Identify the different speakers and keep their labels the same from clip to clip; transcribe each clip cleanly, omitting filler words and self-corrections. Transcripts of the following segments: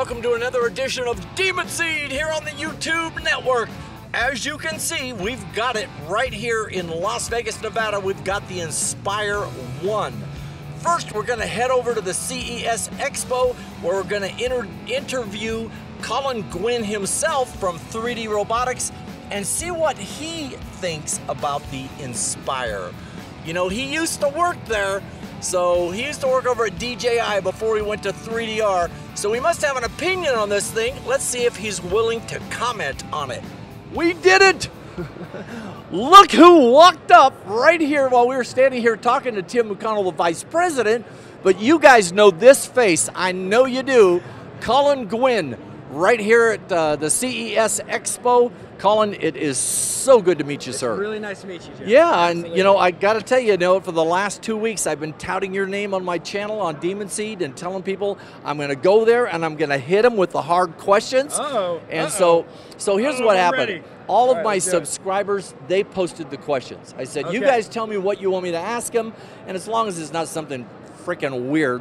Speaker 1: welcome to another edition of Demunseed here on the YouTube network. As you can see, we've got it right here in Las Vegas, Nevada. We've got the Inspire 1. First, we're going to head over to the CES Expo, where we're going to interview Colin Guinn himself from 3D Robotics and see what he thinks about the Inspire. You know, he used to work there, so he used to work over at DJI before he went to 3DR, so he must have an opinion on this thing. Let's see if he's willing to comment on it. We did it! Look who walked up right here while we were standing here talking to Tim McConnell, the Vice President. But you guys know this face. I know you do. Colin Guinn, right here at the CES Expo. Colin, it is so good to meet you, sir.
Speaker 2: It's really nice to meet you, Jeff.
Speaker 1: Yeah,
Speaker 2: Absolutely.
Speaker 1: and you know, I got to tell you, for the last 2 weeks, I've been touting your name on my channel on Demunseed and telling people I'm going to go there and I'm going to hit them with the hard questions. And so here's what happened.
Speaker 2: Ready.
Speaker 1: All of my subscribers, they posted the questions. I said, you guys tell me what you want me to ask them, and as long as it's not something freaking weird,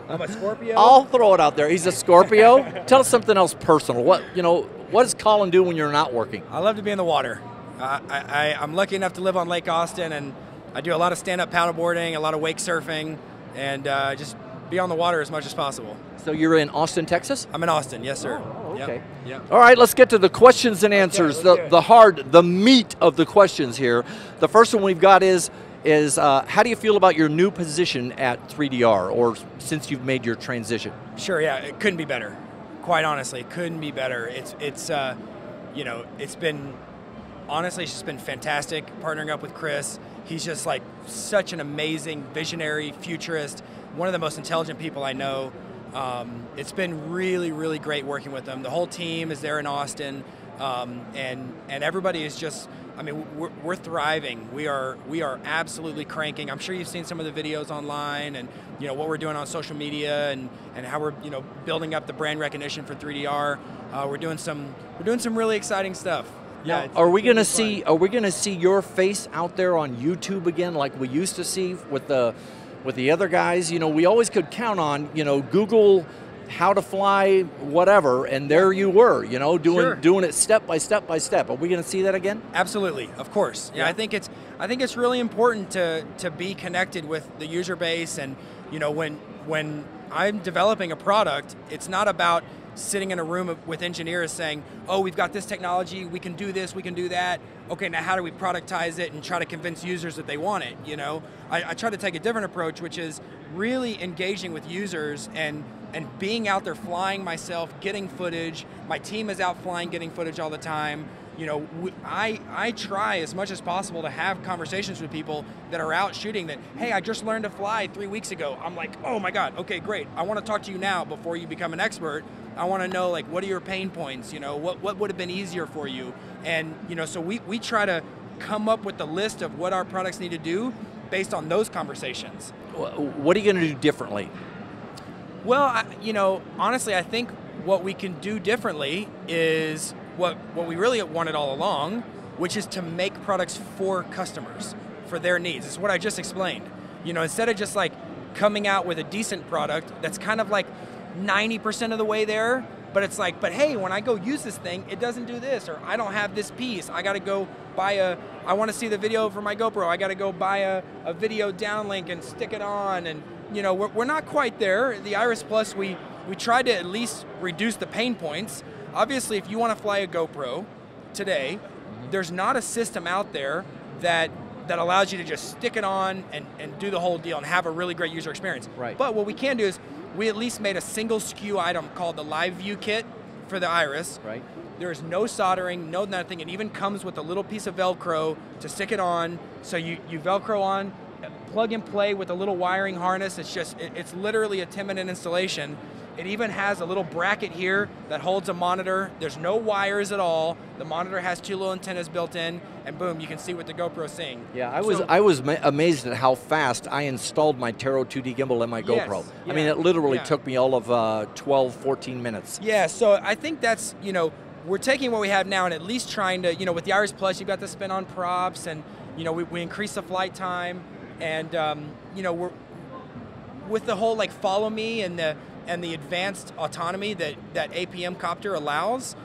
Speaker 2: I'm a Scorpio.
Speaker 1: I'll throw it out there. He's a Scorpio. Tell us something else personal. What does Colin do when you're not working?
Speaker 2: I love to be in the water. I'm lucky enough to live on Lake Austin, and I do a lot of stand-up paddleboarding, a lot of wake surfing, and just be on the water as much as possible.
Speaker 1: So you're in Austin, Texas?
Speaker 2: I'm in Austin, yes, sir.
Speaker 1: Oh, okay.
Speaker 2: Yep.
Speaker 1: All right, let's get to the questions and answers. The meat of the questions here. The first one we've got is how do you feel about your new position at 3DR, or since you've made your transition?
Speaker 2: Sure, yeah, it couldn't be better. Quite honestly, it couldn't be better. It's been, honestly, it's just been fantastic partnering up with Chris. He's just like such an amazing visionary futurist, one of the most intelligent people I know. It's been really, really great working with them. The whole team is there in Austin, and everybody is just, I mean, we're thriving. We are absolutely cranking. I'm sure you've seen some of the videos online, and what we're doing on social media, and how we're building up the brand recognition for 3DR. We're doing some really exciting stuff. Yeah.
Speaker 1: Are we gonna see your face out there on YouTube again, like we used to see with the other guys? We always could count on Google how to fly whatever, and there you were, doing it step by step by step. Are we going to see that again?
Speaker 2: Absolutely, of course. Yeah, I think it's really important to be connected with the user base, and when I'm developing a product, it's not about sitting in a room with engineers saying, oh, we've got this technology, we can do this, we can do that. Okay, now how do we productize it and try to convince users that they want it? I try to take a different approach, which is really engaging with users and being out there flying myself, getting footage. My team is out flying, getting footage all the time. I try as much as possible to have conversations with people that are out shooting that, hey, I just learned to fly 3 weeks ago. I'm like, oh my God, okay, great. I want to talk to you now before you become an expert. I want to know, like, what are your pain points? What would have been easier for you? And, so we try to come up with the list of what our products need to do based on those conversations.
Speaker 1: What are you going to do differently?
Speaker 2: Well, honestly, I think what we can do differently is what we really wanted all along, which is to make products for customers, for their needs. It's what I just explained. Instead of just like coming out with a decent product that's kind of like 90% of the way there, but it's like, but hey, when I go use this thing, it doesn't do this, or I don't have this piece. I got to go buy I want to see the video for my GoPro. I got to go buy a video downlink and stick it on. And we're not quite there. The Iris Plus, we tried to at least reduce the pain points. Obviously, if you want to fly a GoPro today, there's not a system out there that allows you to just stick it on and do the whole deal and have a really great user experience.
Speaker 1: Right.
Speaker 2: But what we can do is we at least made a single SKU item called the Live View Kit for the Iris.
Speaker 1: Right.
Speaker 2: There's no soldering, no nothing. It even comes with a little piece of Velcro to stick it on. So you Velcro on, plug and play with a little wiring harness. It's literally a 10-minute installation. It even has a little bracket here that holds a monitor. There's no wires at all. The monitor has 2 little antennas built in, and boom, you can see what the GoPro's seeing.
Speaker 1: Yeah, I was amazed at how fast I installed my Taro 2D gimbal in my GoPro. I mean, it literally took me all of 12, 14 minutes.
Speaker 2: Yeah, so I think that's, we're taking what we have now and at least trying to, with the Iris Plus, you've got the spin-on props, and, we increase the flight time, and, we're with the whole like follow me and the and the advanced autonomy that APM copter allows,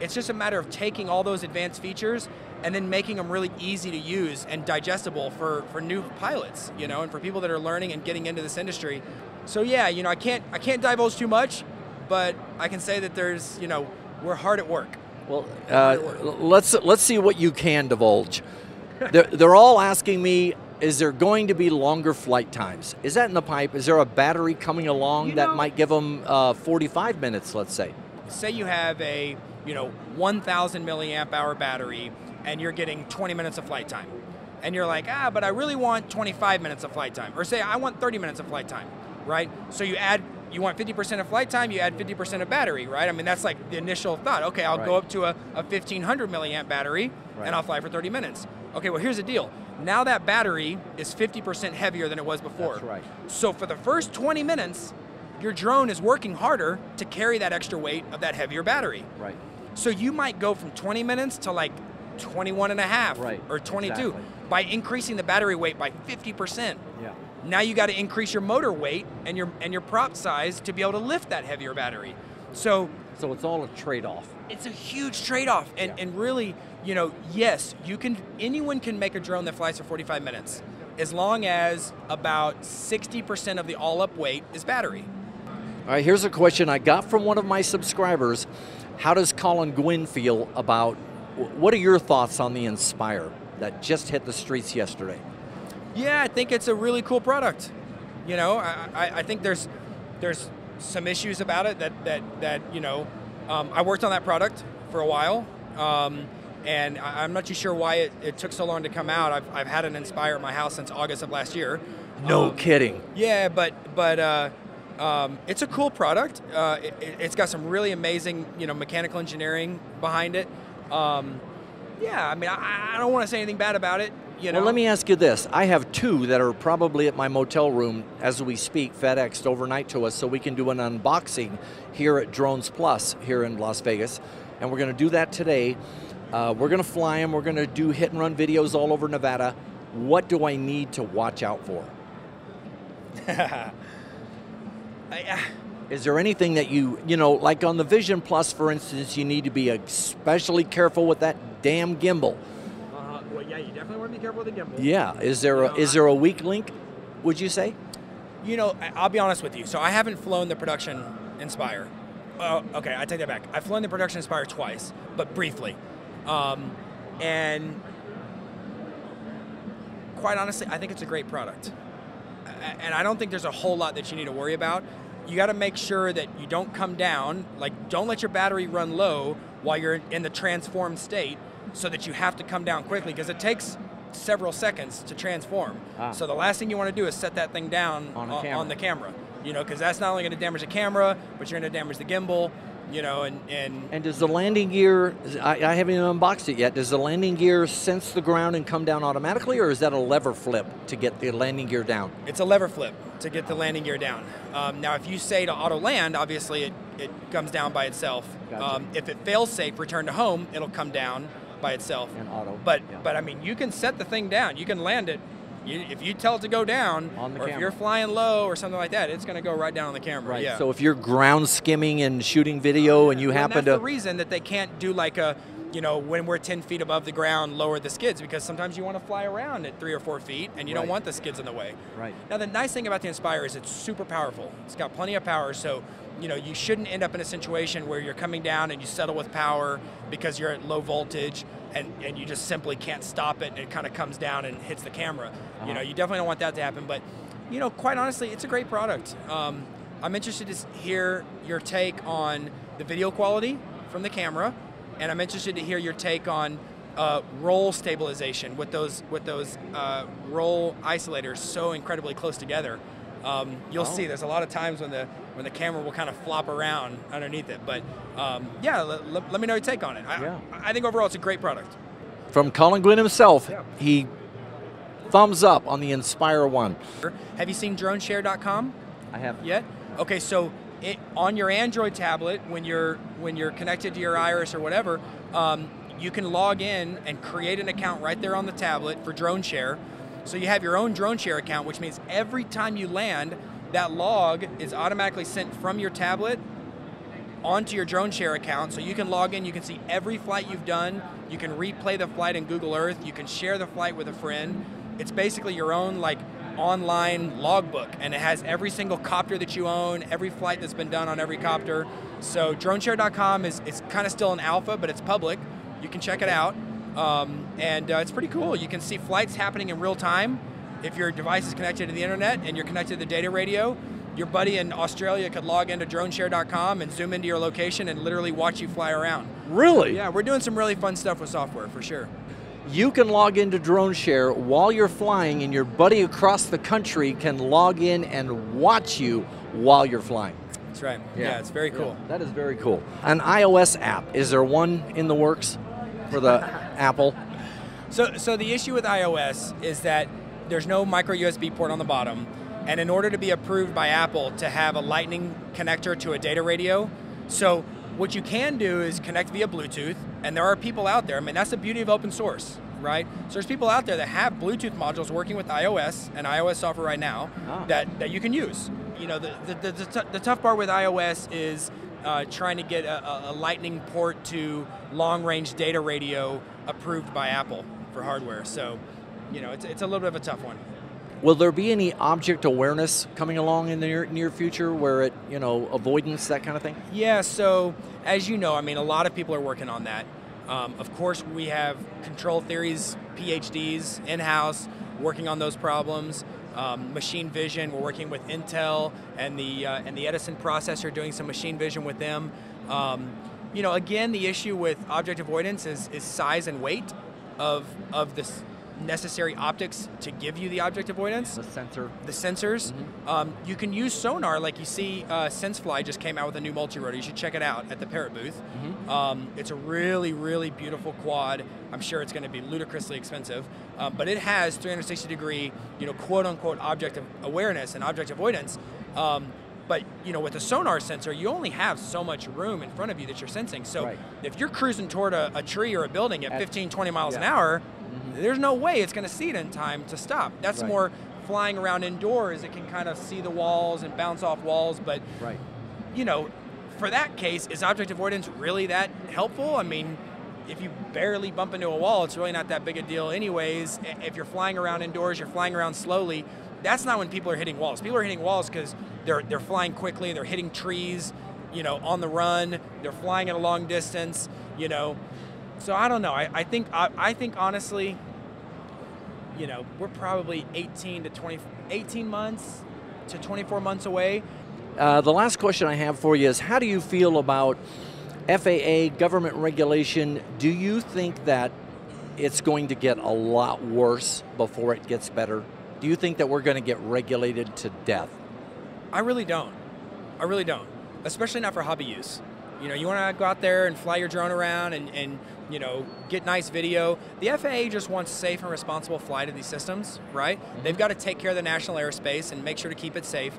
Speaker 2: it's just a matter of taking all those advanced features and then making them really easy to use and digestible for new pilots, you know, and for people that are learning and getting into this industry. So yeah, you know, I can't divulge too much, but I can say that there's, you know, we're hard at work.
Speaker 1: Well, let's see what you can divulge. They're all asking me, is there going to be longer flight times? Is that in the pipe? Is there a battery coming along that might give them 45 minutes, let's say?
Speaker 2: Say you have a, you know, 1,000 milliamp hour battery and you're getting 20 minutes of flight time. And you're like, but I really want 25 minutes of flight time. Or say I want 30 minutes of flight time, right? So you want 50% of flight time, you add 50% of battery, right? I mean, that's like the initial thought. Okay, I'll go up to a 1,500 milliamp battery and I'll fly for 30 minutes. Okay, well, here's the deal. Now that battery is 50% heavier than it was before.
Speaker 1: That's right.
Speaker 2: So for the first 20 minutes, your drone is working harder to carry that extra weight of that heavier battery.
Speaker 1: Right.
Speaker 2: So you might go from 20 minutes to like 21 and a half or 22
Speaker 1: exactly.
Speaker 2: by increasing the battery weight by 50%.
Speaker 1: Yeah.
Speaker 2: Now you got to increase your motor weight and your prop size to be able to lift that heavier battery. So
Speaker 1: it's all a trade-off.
Speaker 2: It's a huge trade-off, and really, you know, yes, anyone can make a drone that flies for 45 minutes, as long as about 60% of the all-up weight is battery.
Speaker 1: All right, here's a question I got from one of my subscribers. How does Colin Guinn feel about, what are your thoughts on the Inspire that just hit the streets yesterday?
Speaker 2: Yeah, I think it's a really cool product. You know, I think there's some issues about it that you know, I worked on that product for a while, and I'm not too sure why it took so long to come out. I've had an Inspire at my house since August of last year.
Speaker 1: No kidding.
Speaker 2: Yeah, but it's a cool product. It's got some really amazing, you know, mechanical engineering behind it. Yeah, I mean, I don't want to say anything bad about it. You know?
Speaker 1: Well, let me ask you this. I have two that are probably at my motel room as we speak, FedExed overnight to us, so we can do an unboxing here at Drones Plus here in Las Vegas. And we're going to do that today. We're going to fly them. We're going to do hit and run videos all over Nevada. What do I need to watch out for? Is there anything that you know, like on the Vision Plus, for instance, you need to be especially careful with that damn gimbal?
Speaker 2: Well, yeah, you definitely want to be careful with the gimbal.
Speaker 1: Yeah, is there a weak link, would you say?
Speaker 2: You know, I'll be honest with you. So I haven't flown the production Inspire. Okay, I take that back. I've flown the production Inspire twice, but briefly. And quite honestly, I think it's a great product. And I don't think there's a whole lot that you need to worry about. You got to make sure that you don't come down, like don't let your battery run low while you're in the transformed state, so that you have to come down quickly, because it takes several seconds to transform. So the last thing you want to do is set that thing down on the camera, you know, because that's not only going to damage the camera, but you're going to damage the gimbal, you know, and
Speaker 1: does the landing gear, I haven't even unboxed it yet, does the landing gear sense the ground and come down automatically, or is that a lever flip to get the landing gear down?
Speaker 2: It's a lever flip to get the landing gear down. Now, if you say to auto land, obviously it comes down by itself.
Speaker 1: Gotcha.
Speaker 2: If it fails safe, return to home, it'll come down by itself.
Speaker 1: And auto.
Speaker 2: But I mean, you can set the thing down. You can land it. If you tell it to go down, or if you're flying low or something like that, it's going to go right down on the camera.
Speaker 1: Right.
Speaker 2: Yeah.
Speaker 1: So if you're ground skimming and shooting video, and you happen to,
Speaker 2: that's the reason that they can't do like a, you know, when we're 10 feet above the ground, lower the skids, because sometimes you want to fly around at 3 or 4 feet, and you don't want the skids in the way.
Speaker 1: Right.
Speaker 2: Now, the nice thing about the Inspire is it's super powerful. It's got plenty of power, so you know, you shouldn't end up in a situation where you're coming down and you settle with power because you're at low voltage, and you just simply can't stop it, and it kind of comes down and hits the camera. You know, you definitely don't want that to happen, but you know, quite honestly, it's a great product. I'm interested to hear your take on the video quality from the camera, and I'm interested to hear your take on roll stabilization with those roll isolators so incredibly close together. You'll see there's a lot of times when the camera will kind of flop around underneath it, but yeah, let me know your take on it. I think overall it's a great product.
Speaker 1: From Colin Guinn himself, he thumbs up on the Inspire 1.
Speaker 2: Have you seen droneshare.com?
Speaker 1: I have.
Speaker 2: Yet? Okay, so on your Android tablet, when you're connected to your Iris or whatever, you can log in and create an account right there on the tablet for DroneShare. So you have your own DroneShare account, which means every time you land, that log is automatically sent from your tablet onto your drone share account, so you can log in, you can see every flight you've done, you can replay the flight in Google Earth, you can share the flight with a friend. It's basically your own like online logbook, and it has every single copter that you own, every flight that's been done on every copter. So droneshare.com is kind of still in alpha, but it's public. You can check it out, and it's pretty cool. You can see flights happening in real time. If your device is connected to the internet and you're connected to the data radio, your buddy in Australia could log into droneshare.com and zoom into your location and literally watch you fly around.
Speaker 1: Really?
Speaker 2: Yeah, we're doing some really fun stuff with software, for sure.
Speaker 1: You can log into DroneShare while you're flying, and your buddy across the country can log in and watch you while you're flying.
Speaker 2: That's right. Yeah, it's very cool.
Speaker 1: Yeah, that is very cool. An iOS app, is there one in the works for the Apple?
Speaker 2: So the issue with iOS is that there's no micro USB port on the bottom, and in order to be approved by Apple to have a Lightning connector to a data radio, so what you can do is connect via Bluetooth, and there are people out there, I mean, that's the beauty of open source, right? So there's people out there that have Bluetooth modules working with iOS and iOS software right now that you can use. You know, the tough part with iOS is trying to get a Lightning port to long-range data radio approved by Apple for hardware. So, you know, it's a little bit of a tough one.
Speaker 1: Will there be any object awareness coming along in the near future where it, you know, avoidance, that kind of thing?
Speaker 2: Yeah, so as you know, I mean, a lot of people are working on that. Of course, we have control theories, PhDs in-house working on those problems. Machine vision, we're working with Intel and the Edison processor, doing some machine vision with them. You know, again, the issue with object avoidance is size and weight of this necessary optics to give you the object avoidance.
Speaker 1: The sensor. The
Speaker 2: sensors. Mm-hmm. You can use sonar, like you see SenseFly just came out with a new multi-rotor. You should check it out at the Parrot booth. Mm-hmm. It's a really, really beautiful quad. I'm sure it's going to be ludicrously expensive, but it has 360-degree, you know, quote-unquote object awareness and object avoidance. But you know, with a sonar sensor, you only have so much room in front of you that you're sensing. So if you're cruising toward a tree or a building at 15, 20 miles an hour, there's no way it's going to see it in time to stop. That's more flying around indoors. It can kind of see the walls and bounce off walls. But, you know, for that case, is object avoidance really that helpful? I mean, if you barely bump into a wall, it's really not that big a deal anyways. If you're flying around indoors, you're flying around slowly, that's not when people are hitting walls. People are hitting walls because they're flying quickly, they're hitting trees, you know, on the run, they're flying at a long distance, you know. So I don't know. I think honestly, you know, we're probably 18 months to 24 months away.
Speaker 1: The last question I have for you is, how do you feel about FAA government regulation? Do you think that it's going to get a lot worse before it gets better? Do you think that we're going to get regulated to death?
Speaker 2: I really don't. I really don't. Especially not for hobby use. You know, you want to go out there and fly your drone around and you know, get nice video. The FAA just wants safe and responsible flight of these systems, right? Mm-hmm. They've got to take care of the national airspace and make sure to keep it safe.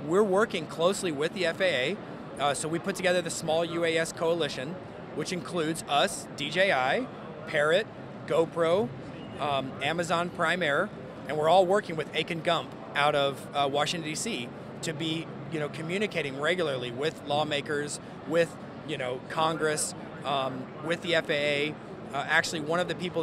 Speaker 2: We're working closely with the FAA. So we put together the Small UAS Coalition, which includes us, DJI, Parrot, GoPro, Amazon Prime Air, and we're all working with Aiken Gump out of Washington, D.C. to be, you know, communicating regularly with lawmakers, with, you know, Congress, with the FAA. Actually, one of the people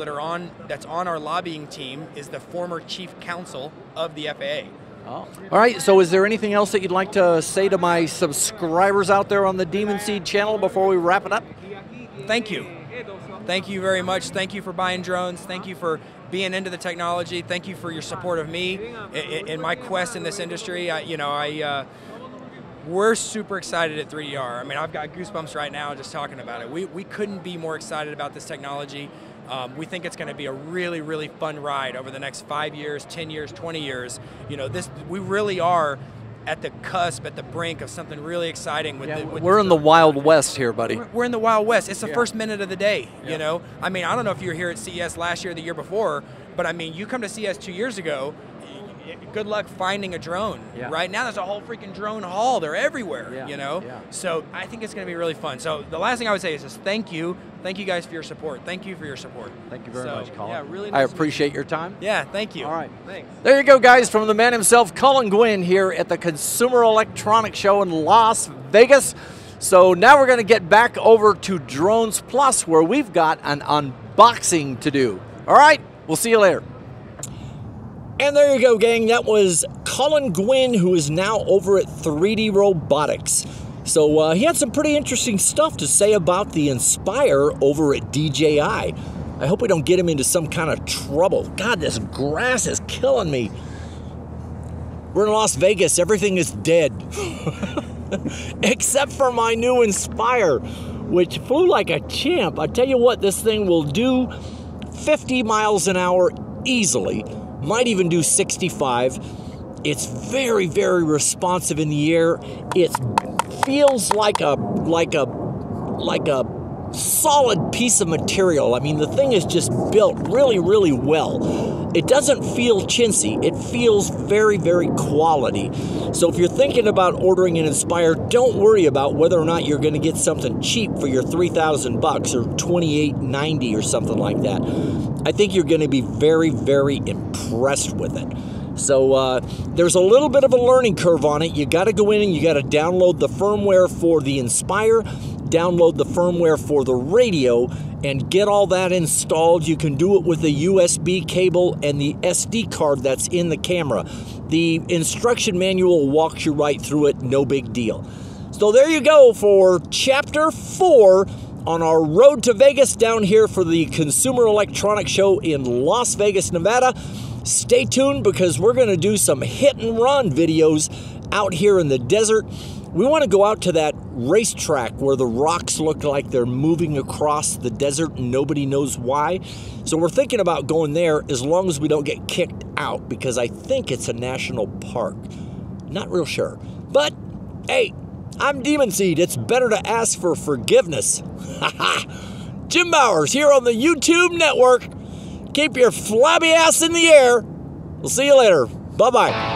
Speaker 2: that's on our lobbying team is the former chief counsel of the FAA.
Speaker 1: Oh. All right, so is there anything else that you'd like to say to my subscribers out there on the Demunseed channel before we wrap it up?
Speaker 2: Thank you. Thank you very much. Thank you for buying drones. Thank you for being into the technology. Thank you for your support of me in my quest in this industry. We're super excited at 3DR. I mean, I've got goosebumps right now just talking about it. We couldn't be more excited about this technology. We think it's going to be a really, really fun ride over the next 5 years, 10 years, 20 years. You know, we really are at the cusp, at the brink of something really exciting.
Speaker 1: We're in the Wild West here, buddy.
Speaker 2: We're in the Wild West. It's the first minute of the day, you know? I mean, I don't know if you were here at CES last year or the year before, but I mean, you come to CES 2 years ago, good luck finding a drone.
Speaker 1: Yeah.
Speaker 2: Right now, there's a whole freaking drone hall. They're everywhere,
Speaker 1: Yeah.
Speaker 2: you know?
Speaker 1: Yeah.
Speaker 2: So I think it's going to be really fun. So the last thing I would say is just thank you. Thank you guys for your support. Thank you for your support.
Speaker 1: Thank you very much, Colin.
Speaker 2: Yeah, really
Speaker 1: I
Speaker 2: nice
Speaker 1: appreciate your time.
Speaker 2: Yeah, thank you.
Speaker 1: All right.
Speaker 2: Thanks.
Speaker 1: There you go, guys, from the man himself, Colin Guinn, here at the Consumer Electronics Show in Las Vegas. So now we're going to get back over to Drones Plus, where we've got an unboxing to do. All right, we'll see you later. And there you go, gang. That was Colin Guinn, who is now over at 3D Robotics. So he had some pretty interesting stuff to say about the Inspire over at DJI. I hope we don't get him into some kind of trouble. God, this grass is killing me. We're in Las Vegas. Everything is dead. Except for my new Inspire, which flew like a champ. I tell you what, this thing will do 50 miles an hour easily. Might even do 65. It's very, very responsive in the air. It feels like a solid piece of material. I mean, the thing is just built really, really well. It doesn't feel chintzy. It feels very, very quality. So if you're thinking about ordering an Inspire, don't worry about whether or not you're going to get something cheap for your $3,000 or $2,890 or something like that. I think you're going to be very, very impressed with it. So there's a little bit of a learning curve on it. You got to go in and you got to download the firmware for the Inspire, download the firmware for the radio, and get all that installed. You can do it with a USB cable and the SD card that's in the camera. The instruction manual walks you right through it, no big deal. So there you go for Chapter 4 on our road to Vegas down here for the Consumer Electronics Show in Las Vegas, Nevada. Stay tuned because we're going to do some hit and run videos out here in the desert. We want to go out to that racetrack where the rocks look like they're moving across the desert and nobody knows why. So we're thinking about going there as long as we don't get kicked out, because I think it's a national park. Not real sure. But, hey, I'm Demunseed. It's better to ask for forgiveness. Jim Bowers here on the YouTube network. Keep your flabby ass in the air. We'll see you later. Bye-bye.